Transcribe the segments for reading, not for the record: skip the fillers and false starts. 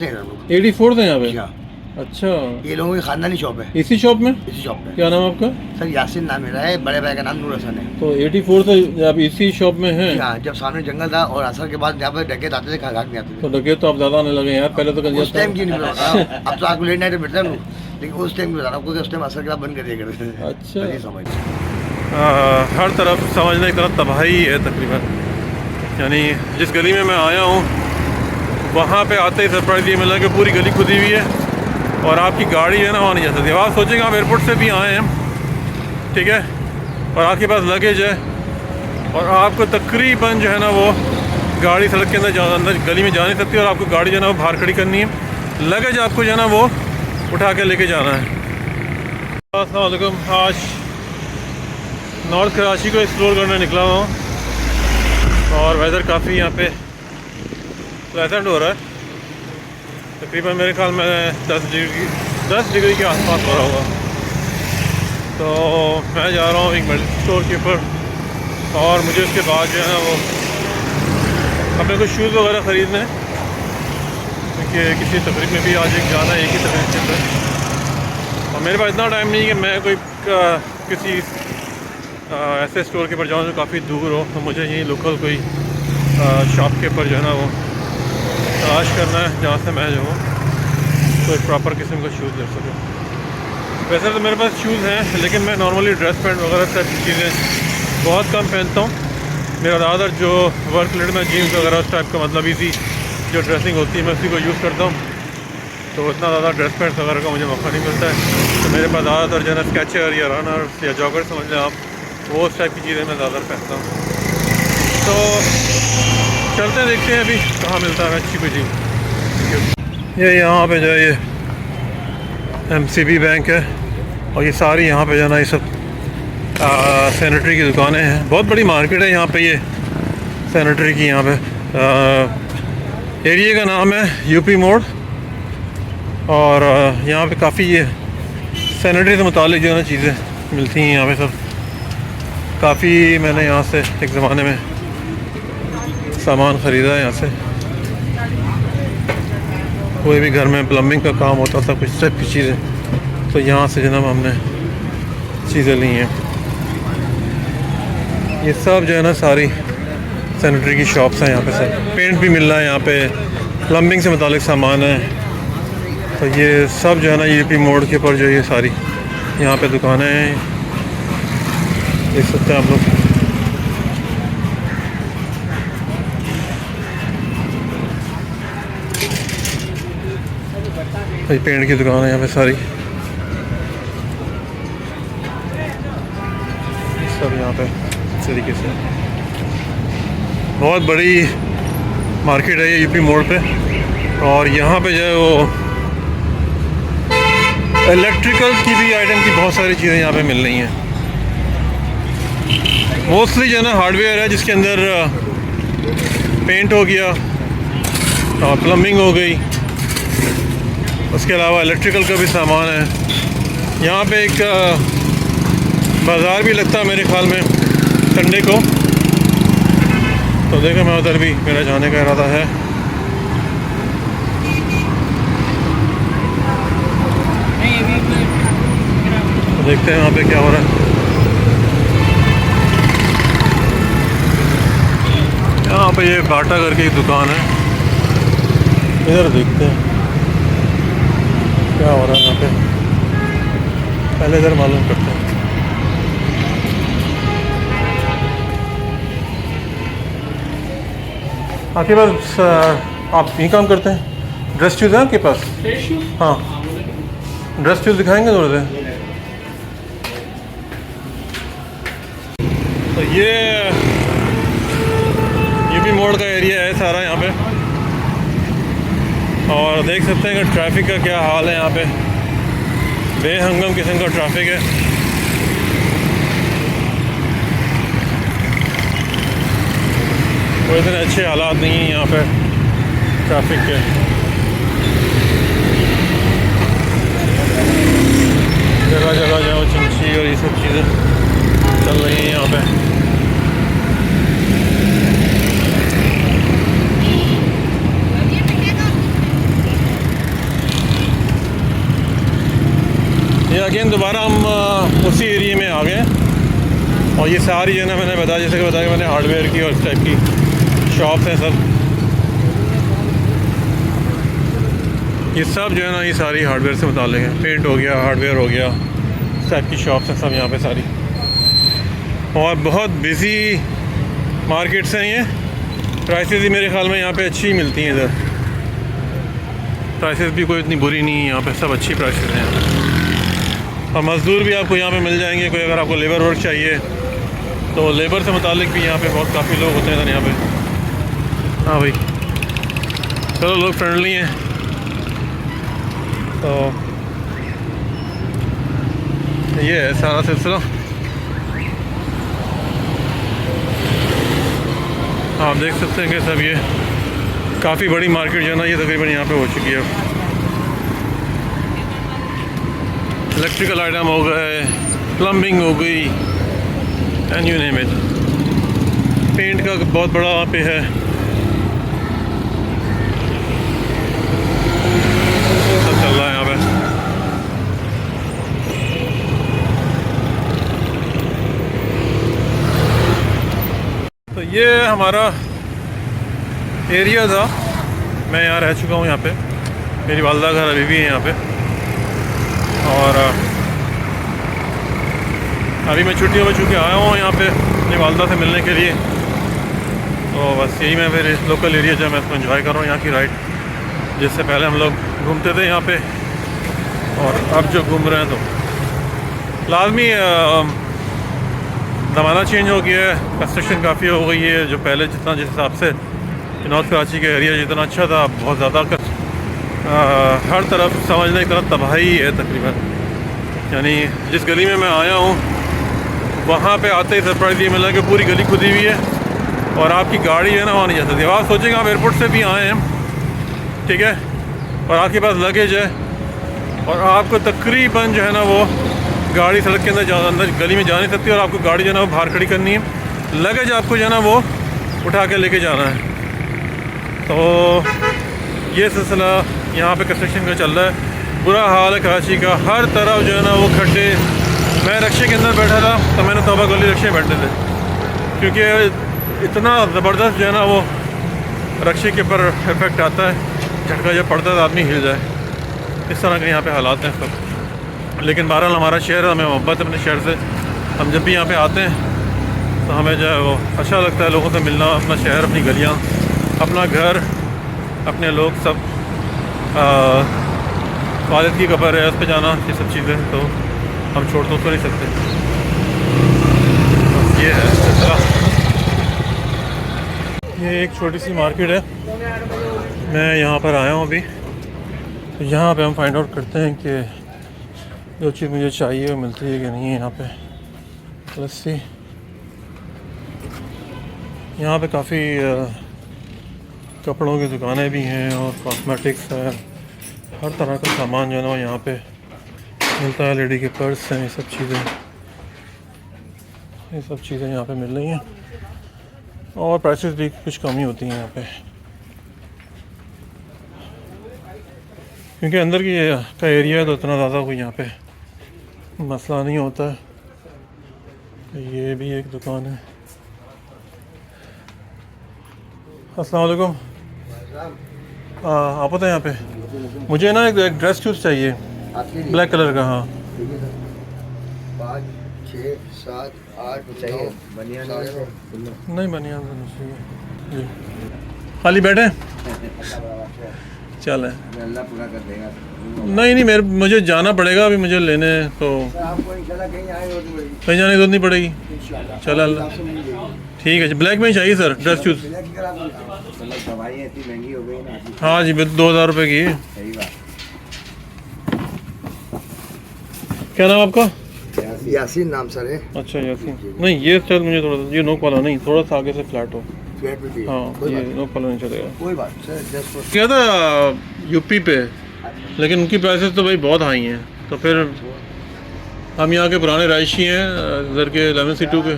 84 है यहाँ पे। हाँ, अच्छा, ये लोगों की खानदानी शॉप है। इसी शॉप में? इसी शॉप में। क्या नाम आपका? सर यासिन नाम मेरा है, बड़े भाई का नाम नूर हसन है। तो 84 से आप इसी शॉप में हैं? हाँ, जब सामने जंगल था और असर के बाद यहाँ पे डकैत आते थे, खाक नहीं आते तो थे। डकैत तो आप ज़्यादा आने लगे यार, पहले तो उस टाइम की नहीं पता, अब तो आपको लेट नाइट में बैठता है लोग, लेकिन उस टाइम बता रहा हूँ, उस टाइम असर के बाद बंद कर दिया करते थे। अच्छा। ये समझ। हर तरफ समझने की तरफ तबाही है तकरीबन। यानी जिस गली में मैं आया हूँ वहाँ पे आते ही सरप्राइज ये मिला कि पूरी गली खुदी हुई है और आपकी गाड़ी है ना वहाँ नहीं जा सकती। आप सोचेंगे आप एयरपोर्ट से भी आए हैं, ठीक है, और आपके पास लगेज है और आपको तकरीबन जो है ना वो गाड़ी सड़क के अंदर गली में जा नहीं सकती और आपको गाड़ी जो है ना वो बाहर खड़ी करनी है। लगेज आपको जो है ना वो उठा के लेके जाना है। अस्सलाम वालेकुम। आज नॉर्थ कराची को एक्सप्लोर करने निकला हुआ हूँ और वेदर काफ़ी यहाँ पे प्लेजेंट हो रहा है। तकरीबन मेरे ख्याल में 10 डिग्री के आसपास हो रहा होगा। तो मैं जा रहा हूँ एक मेडिकल स्टोर के ऊपर और मुझे उसके बाद जो है ना वो अपने कुछ शूज़ वगैरह ख़रीदने हैं क्योंकि किसी तकरीब में भी आज एक जाना है, एक ही तकरीब के अंदर। और मेरे पास इतना टाइम नहीं है कि मैं कोई किसी ऐसे स्टोर के ऊपर जाऊँ जो काफ़ी दूर हो। तो मुझे यहीं लोकल कोई शॉप के ऊपर जो है ना वो तलाश करना है जहाँ से मैं जो हूँ कोई प्रॉपर किस्म का शूज़ ले सकूँ। वैसे तो मेरे पास शूज़ हैं लेकिन मैं नॉर्मली ड्रेस पैंट वगैरह टाइप की चीज़ें बहुत कम पहनता हूँ। मेरा ज़्यादातर जो वर्क रिलेटेड में जीन्स वगैरह उस टाइप का मतलब इजी जो ड्रेसिंग होती है मैं उसी को यूज़ करता हूँ। तो इतना ज़्यादा ड्रेस पैंट्स वगैरह का मुझे मौका नहीं मिलता है। तो मेरे पास ज़्यादातर जो है ना स्केचर या रनर्स या जॉगर समझ लें आप, वो उस टाइप की चीज़ें मैं ज़्यादा पहनता हूँ। तो चलते देखते हैं अभी कहाँ मिलता है अच्छी कोई चीज़। ये यहाँ पे जो है ये MCB बैंक है और ये सारी यहाँ पे जो है ना ये सब सैनिटरी की दुकानें हैं। बहुत बड़ी मार्केट है यहाँ पे ये सैनिटरी की। यहाँ पे एरिया का नाम है यूपी मोड़ और यहाँ पे काफ़ी ये सैनिटरी से मुतालिक जो है ना चीज़ें मिलती हैं यहाँ पे सब। काफ़ी मैंने यहाँ से एक ज़माने में सामान ख़रीदा है यहाँ से। कोई भी घर में प्लम्बिंग का काम होता था कुछ टाइप की चीज़ें, तो यहाँ से जनाब हमने चीज़ें ली हैं। ये सब जो है ना सारी सैनिटरी की शॉप्स हैं यहाँ पे। सब पेंट भी मिल रहा है यहाँ पे, प्लम्बिंग से मुतालिक सामान है। तो ये सब जो है ना यूपी मोड़ के ऊपर जो ये सारी यहाँ पे दुकानें हैं, देख सकते हैं आप लोग। ये पेंट की दुकान है यहाँ पे सारी, सब यहाँ पे इस तरीके से। बहुत बड़ी मार्केट है ये यूपी मोड़ पे और यहाँ पे जो है वो इलेक्ट्रिकल की भी आइटम की बहुत सारी चीज़ें यहाँ पे मिल रही हैं। मोस्टली जो है ना हार्डवेयर है जिसके अंदर पेंट हो गया और प्लम्बिंग हो गई, उसके अलावा इलेक्ट्रिकल का भी सामान है। यहाँ पे एक बाज़ार भी लगता है मेरे ख्याल में संडे को। तो देखो मैं उधर भी मेरा जाने का इरादा है। तो देखते हैं वहाँ पे क्या हो रहा है। यहाँ पे ये बाटा करके एक दुकान है, इधर देखते हैं क्या हो रहा है यहाँ पे। पहले इधर मालूम करते हैं। आपके पास आप यही काम करते हैं? ड्रेस शूज़ है आपके पास? हाँ, ड्रेस शूज़ दिखाएंगे थोड़े से। तो ये यूपी मोड़ का एरिया है सारा यहाँ पे और देख सकते हैं कि ट्रैफिक का क्या हाल है। यहाँ पे बेहंगम किस्म का ट्रैफिक है। कोई इतने अच्छे हालात नहीं हैं यहाँ पे ट्रैफिक के। जगह जगह जाओ चिंची और ये सब चीज़ें चल रही हैं यहाँ पे। ये अगेन दोबारा हम उसी एरिया में आ गए। और ये सारी जो है ना, मैंने बताया, जैसे कि बताया कि मैंने हार्डवेयर की और इस टाइप की शॉप्स हैं सब। ये सब जो है ना, ये सारी हार्डवेयर से मुताल्लिक़ है। पेंट हो गया, हार्डवेयर हो गया, इस टाइप की शॉप्स हैं सब यहाँ पे सारी। और बहुत बिजी मार्केट्स हैं ये। प्राइसेस भी मेरे ख्याल में यहाँ पे अच्छी मिलती हैं। इधर प्राइसेस भी कोई इतनी बुरी नहीं है, यहाँ पे सब अच्छी प्राइसेस हैं। और मज़दूर भी आपको यहाँ पे मिल जाएंगे। कोई अगर आपको लेबर वर्क चाहिए तो लेबर से मुताल्लिक़ भी यहाँ पे बहुत काफ़ी लोग होते हैं यहाँ पे। हाँ भाई, चलो लोग फ्रेंडली हैं। तो ये है सारा सिलसिला। आप देख सकते हैं कि सब ये काफ़ी बड़ी मार्केट जो है ना, ये तकरीबन यहाँ पे हो चुकी है। इलेक्ट्रिकल आइटम हो गए, प्लम्बिंग हो गई, and you name it. Paint का बहुत बड़ा वहाँ पे है। सब चल रहा है यहाँ पे। तो ये हमारा एरिया था। मैं यहाँ रह चुका हूँ यहाँ पे। मेरी वालदा घर अभी भी है यहाँ पे। और अभी मैं छुट्टियों में चूँकि आया हूँ यहाँ पे अपनी वालदा से मिलने के लिए। तो बस यही मैं फिर लोकल एरिया जो है मैं इसको एंजॉय कर रहा हूँ, यहाँ की राइड। जिससे पहले हम लोग घूमते थे यहाँ पे, और अब जो घूम रहे हैं तो लाजमी ज़माना चेंज हो गया है। कंस्ट्रक्शन काफ़ी हो गई है। जो पहले जितना जिस हिसाब से नॉर्थ कराची का एरिया जितना अच्छा था, बहुत ज़्यादा हर तरफ समझने की तरफ तबाही है तकरीबन। यानी जिस गली में मैं आया हूँ वहाँ पे आते ही सरप्राइज़ ये मिला कि पूरी गली खुदी हुई है और आपकी गाड़ी है ना वहाँ नहीं जा सकती। आप सोचेंगे आप एयरपोर्ट से भी आए हैं, ठीक है, और आपके पास लगेज है और आपको तकरीबन जो है ना वो गाड़ी सड़क के अंदर गली में जा नहीं सकती, और आपको गाड़ी जो है ना वो बाहर खड़ी करनी है। लगेज आपको जो है ना वो उठा के लेके जाना है। तो ये सिलसिला यहाँ पे कंस्ट्रक्शन का चल रहा है। बुरा हाल है कराची का, हर तरफ जो है ना वो खड्डे। मैं रक्शे के अंदर बैठा था तो मैंने तौबा कर ली रक्शे बैठे थे, क्योंकि इतना ज़बरदस्त जो है ना वो रक्शे के ऊपर इफेक्ट आता है। झटका जब पड़ता है तो आदमी हिल जाए। इस तरह के यहाँ पे हालात हैं सब। लेकिन बहरहाल हमारा शहर, हमें मोहब्बत है अपने शहर से। हम जब भी यहाँ पे आते हैं तो हमें जो है वो अच्छा लगता है लोगों से मिलना, अपना शहर, अपनी गलियाँ, अपना घर, अपने लोग सब। वालिद की कब्र है, उस पर जाना, ये सब चीज़ें तो हम छोड़ तो नहीं सकते। बस ये है सिलसिला। ये एक छोटी सी मार्केट है, मैं यहाँ पर आया हूँ अभी। तो यहाँ पे हम फाइंड आउट करते हैं कि जो चीज़ मुझे चाहिए वो मिलती है कि नहीं है यहाँ पे। Let's see. यहाँ पे काफ़ी कपड़ों की दुकानें भी हैं और कॉस्मेटिक्स है। हर तरह का सामान जो है ना यहाँ पे मिलता है। लेडी के पर्स हैं, ये सब चीज़ें यहाँ पे मिल रही हैं। और प्राइसेस भी कुछ कम ही होती हैं यहाँ पे, क्योंकि अंदर की का एरिया है तो इतना ज़्यादा कोई यहाँ पे मसला नहीं होता है। ये भी एक दुकान है। अस्सलाम वालेकुम। आप होते हैं यहाँ पे? मुझे ना एक ड्रेस शूज़ चाहिए ब्लैक कलर का। हाँ 5, 6, 7, 8 चाहिए। नहीं बनियान तो नहीं चाहिए जी। खाली बैठे चल है। अल्लाह पूरा कर देगा। नहीं मुझे जाना पड़ेगा अभी, मुझे लेने तो आपको इंशाल्लाह कहीं आए हो तो कहीं जाने की जरूरत नहीं पड़ेगी। चलो अल्लाह ठीक है जी। ब्लैक में चाहिए सर ड्रेस शूज़। दवाई इतनी महंगी हो गई ना। हाँ जी 2000 रुपये की। सही बात। क्या नाम आपका? यासीन नाम सर है। अच्छा यासीन। नहीं ये स्टाइल मुझे थोड़ा सा, ये नो कॉलर नहीं, थोड़ा सा आगे से फ्लैट हो। फ्लैट में भी हाँ ये नो कॉलर नहीं चलेगा। कोई बात सर, जस्ट क्या था यूपी पे, लेकिन उनकी प्राइसेस तो भाई बहुत हाई हैं। तो फिर हम यहाँ के पुराने रहायशी हैं इधर के 11C2 के,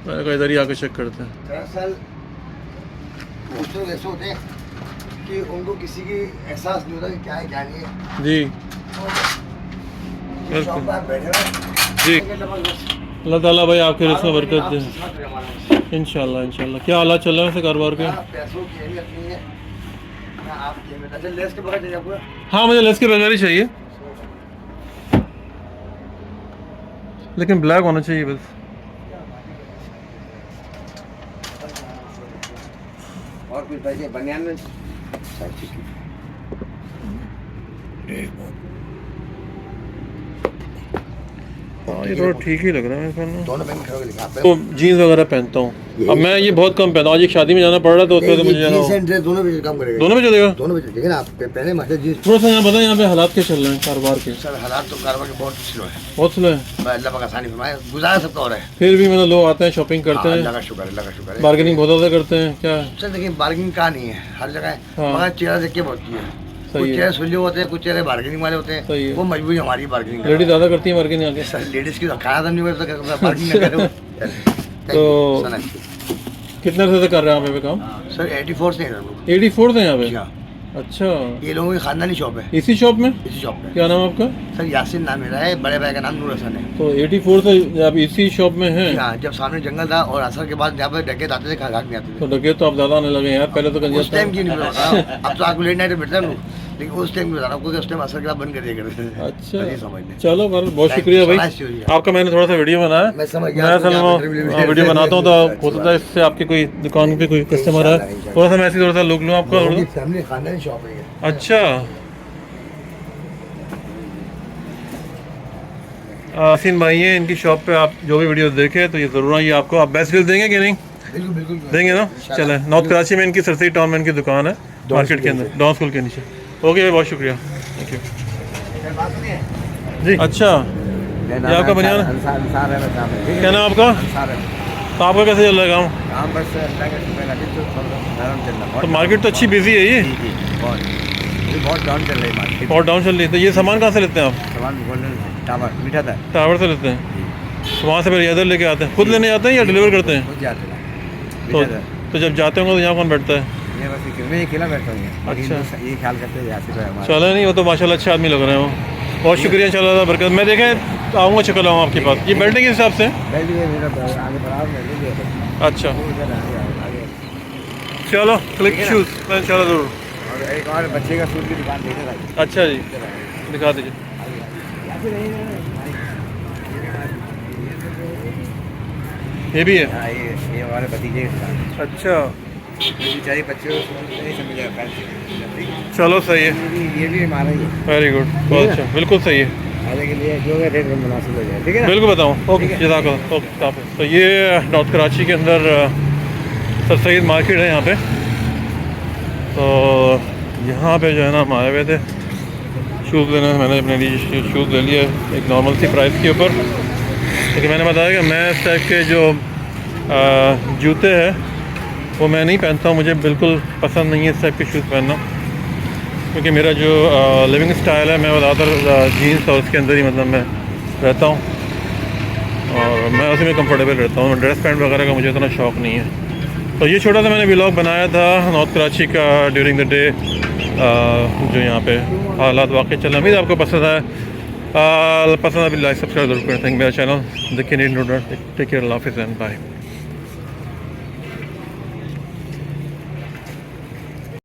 मैंने कहा इधर ही आके चेक करते हैं। दरअसल कुछ लोग ऐसे होते हैं कि उनको किसी की एहसास नहीं होता कि क्या है क्या नहीं है। जी बिल्कुल शॉप पर आप बैठे रहो। जी। जबरदस्त। अल्लाह ताला भाई आपके रिस्क में बरकत आप दे साथ रहे हमारे। इंशाल्लाह इंशाल्लाह। क्या हालात चल रहे हैं वैसे कारोबार के? हाँ, पैसों की अहमियत नहीं है ना, आपकी अहमियत। अच्छा, लेस के बगैर चाहिए आपको? हाँ मुझे लेस के बगैर ही चाहिए, लेकिन ब्लैक होना चाहिए बस। और कुछ पैसे बनियान में? अच्छा, ठीक है। हाँ ये थोड़ा ठीक ही लग रहा है मेरे ख्याल में। दोनों बैंक खड़े होके लिखा आप। तो जीन्स वगैरह पहनता हूँ, अब मैं ये बहुत कम पहनता हूँ। आज एक शादी में जाना पड़ रहा है तो उसमें तो मुझे जाना जीन्स होगा। एंड ड्रेस दोनों पे काम करेगा। दोनों में चलेगा? दोनों पे देखिए ना आप, पहले मास्टर जीन्स। थोड़ा सा यहाँ बताएं यहाँ पे हालात क्या चल रहे हैं कारोबार के? सर हालात तो कारोबार के बहुत स्लो है। बहुत स्लो है। बस अल्लाह पाक आसानी फरमाए, गुजारा सबका हो रहा है। फिर भी मतलब लोग आते हैं शॉपिंग करते हाँ, हैं, अल्लाह का शुक्र है, अल्लाह का शुक्र है। बार्गेनिंग बहुत ज़्यादा करते हैं क्या? सर देखिए बार्गेनिंग का नहीं है हर जगह, हाँ। मगर चेहरा देख के बहुत है। कुछ सही है। चेहरे सुलझे होते हैं, कुछ चेहरे बार्गेनिंग वाले होते सही है। हैं। वो मजबूरी हमारी बार्गेनिंग लेडीज ज़्यादा करती है बार्गेनिंग आगे? सर लेडीज की तो खाना तो नहीं करता, बार्गेनिंग ना करे। तो कितने अर्से से कर रहे हैं आप यहाँ पे काम? सर 84 से है हम लोग। 84 से यहाँ पे? जी हाँ, अच्छा, ये लोगों की खानदानी शॉप है। इसी शॉप में? इसी शॉप पे क्या नाम है आपका? सर यासिन नाम मेरा है, बड़े भाई का नाम नूर हसन है। तो 84 से आप इसी शॉप में हैं? जी हाँ, जब सामने जंगल था और असर के बाद यहाँ पर डकैत आते थे, घाट नहीं आते तो डकैत तो आप ज़्यादा आने लगे हैं यार, पहले तो थे। उस टाइम कंजर की नहीं बता, अब तो आपको लेट नाइट बैठता है, लेकिन उस टाइम की बता रहा हूँ, क्योंकि उस टाइम असर के बाद बंद कर दिया करते थे। अच्छा ये समझ लें। चलो बहुत बहुत शुक्रिया भाई आपका। मैंने थोड़ा सा वीडियो बनाया, मैं समझ गया, मैं आपको असल क्या में इंटरव्यू वीडियो बनाता हूँ तो अच्छी हो सकता है इससे आपकी कोई दुकान पे कोई कस्टमर है, थोड़ा सा मैं ऐसे थोड़ा सा लुक लूँ आपका। लोगों की फैमिली खानदानी शॉप है ये। अच्छा आसिन भाई हैं, इनकी शॉप पे आप जो भी वीडियो देखें तो ये ज़रूर आइए। आपको आप बेस्ट डील देंगे कि नहीं? बिल्कुल बिल्कुल देंगे ना? चले, नॉर्थ कराची में इनकी सरसरी टाउन में इनकी दुकान है, मार्केट के अंदर, डॉन स्कूल के नीचे। ओके भाई बहुत शुक्रिया, थैंक यू जी। अच्छा ये आपका बनियान क्या नाम आपका? तो आपका कैसे चल रहा है काम? बस अल्लाह का शुक्र है, तो नरम चल रहा है। तो मार्केट तो अच्छी बिजी है ये, बहुत डाउन चल रही है मार्केट। और डाउन चल रही है। तो ये सामान कहाँ से लेते हैं आप? सामान गोल्डन टावर मीठा था, टावर से लेते हैं? तो वहाँ से फिर इधर लेके आते हैं, खुद लेने जाते हैं या डिलीवर करते हैं? कुछ जाते हैं तो, मीठा था। तो जब जाते होंगे तो यहाँ कौन बैठता है? ये बस मैं अकेला बैठा हूँ यहाँ। अच्छा। ये ख्याल करते हैं यासिर भाई हमारा। चलो नहीं, वो तो माशाल्लाह अच्छे आदमी लग रहे हो, बहुत शुक्रिया इंशाल्लाह बरकत। मैं देखें आऊँगा, चक्कर आऊँ आपके पास। ये बेल्ट के हिसाब से? बैठ गए मेरा आगे बढ़ा मैं अच्छा चलो, क्लिक शूज़ मैं इंशाल्लाह ज़रूर। और एक और बच्चे का सूट की दुकान देखने लगी। अच्छा जी दिखा दीजिए। ये भी है? हाँ ये हमारे भतीजे की दुकान। अच्छा बेचारे बच्चे को सूट नहीं समझ आ पाए। चलो सही है, ये भी हमारा ही है। वेरी गुड, बहुत अच्छा, बिल्कुल सही है, आने के लिए जो है रेट मुनासिब हो जाए, ठीक है ना? बिल्कुल बताऊँ। ओके जज़ाकल्लाह, ओके। तो ये नॉर्थ कराची के अंदर सर सईद मार्केट है यहाँ पे। तो यहाँ पे जो है ना हम आए हुए थे शूज़ लेने, मैंने अपने लिए शूज़ ले लिए एक नॉर्मल सी प्राइस के ऊपर, लेकिन मैंने बताया कि मैं इस टाइप के जो जूते हैं वो मैं नहीं पहनता हूँ, मुझे बिल्कुल पसंद नहीं है इस टाइप के शूज़ पहनना, क्योंकि मेरा जो लिविंग स्टाइल है, मैं ज़्यादातर जीन्स और उसके अंदर ही मतलब मैं रहता हूँ और मैं उसी में कंफर्टेबल रहता हूँ। ड्रेस पैंट वगैरह का मुझे इतना शौक़ नहीं है। तो ये छोटा सा मैंने व्लॉग बनाया था नॉर्थ कराची का ड्यूरिंग द डे, जो यहाँ पे हालात वाकई चल रहे। उम्मीद आपको पसंद आया, पसंद अभी लाइक सब्सक्राइब जरूर करें। थैंक मेरा चैनल देखिए, टेक केयर, अल्लाह हाफ़िज़ एंड बाय।